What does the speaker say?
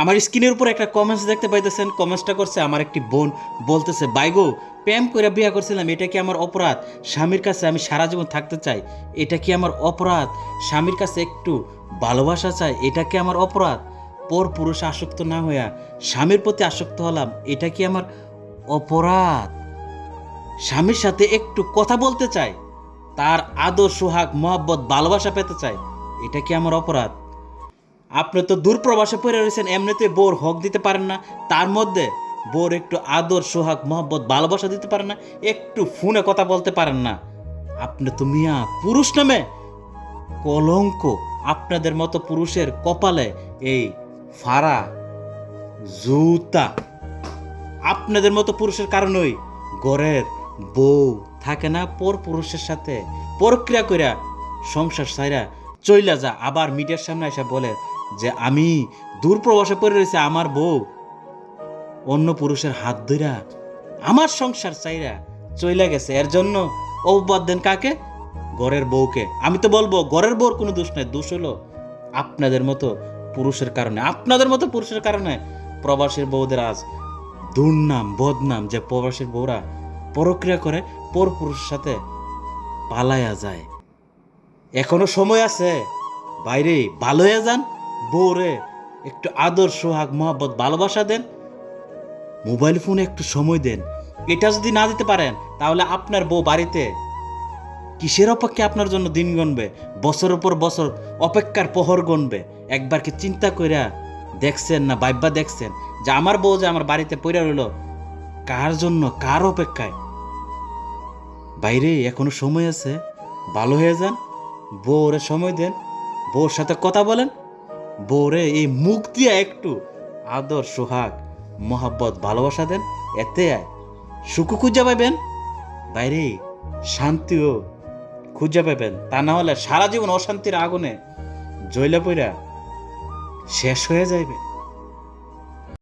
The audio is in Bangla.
আমার স্ক্রিনের উপর একটা কমেন্টস দেখতে পাইতেছেন। কমেন্টসটা করছে আমার একটি বোন, বলতেছে বাইগো প্রেম করে বিয়ে করছিলাম, এটা কি আমার অপরাধ? স্বামীর কাছে আমি সারা জীবন থাকতে চাই, এটা কি আমার অপরাধ? স্বামীর কাছে একটু ভালোবাসা চাই, এটা কি আমার অপরাধ? পর পুরুষে আসক্ত না হইয়া স্বামীর প্রতি আসক্ত হলাম, এটা কি আমার অপরাধ? স্বামীর সাথে একটু কথা বলতে চাই, তার আদর সোহাগ মহব্বত ভালোবাসা পেতে চাই, এটা কি আমার অপরাধ? আপনি তো দূর প্রবাসে পড়ে রয়েছেন, এমনিতে বোর হক দিতে পারেন না, তার মধ্যে বোর একটু আদর সোহাগ মহব্বত ভালোবাসা দিতে পারেন না, একটু ফোনে কথা বলতে পারেন না। আপনি তো মিয়া পুরুষ নামে কলঙ্ক। আপনাদের মতো পুরুষের কপালে এই ফাড়া জুতা। আপনাদের মতো পুরুষের কারণেই ঘরের বউ থাকে না পর পুরুষের সাথে প্রক্রিয়া কইরা সংসার সাইরা চইলা যা, আবার মিডিয়ার সামনে এসে বলে যে আমি দূর প্রবাসে পড়ে রয়েছে, আমার বউ অন্য পুরুষের হাত ধইরা আমার সংসার চাইরা চইলা গেছে। এর জন্য অপবাদ দেন কাকে? ঘরের বউকে। আমি তো বলবো ঘরের বউর কোনো দোষ নাই, দোষ হলো আপনাদের মতো পুরুষের কারণে। আপনাদের মতো পুরুষের কারণে প্রবাসীর বউদের আজ দুর্নাম বদনাম, যে প্রবাসীর বউরা পরক্রিয়া করে পর পুরুষের সাথে পালায়া যায়। এখনো সময় আছে, বাইরে ভালো হয়ে যান, বউরে একটু আদর সোহাগ মহব্বত ভালোবাসা দেন, মোবাইল ফোনে একটু সময় দেন। এটা যদি না দিতে পারেন তাহলে আপনার বউ বাড়িতে কিসের অপেক্ষা আপনার জন্য দিন গণবে, বছরের পর বছর অপেক্ষার প্রহর গণবে। একবার কি চিন্তা কইরা দেখছেন না ভাইবা দেখছেন যে আমার বউ যে আমার বাড়িতে পইরা রইল কার জন্য, কার অপেক্ষায়? বাইরে এখনো সময় আছে, ভালো হয়ে যান, বউরে সময় দেন, বউর সাথে কথা বলেন, বউরে এই মুখ দিয়া একটু আদর সোহাগ মহাব্বত ভালোবাসা দেন, এতে সুখ খুঁজে পাবেন, বাইরে শান্তিও খুঁজে পাবেন। তা না হলে সারা জীবন অশান্তির আগুনে জ্বলে পইরা শেষ হয়ে যাইবে।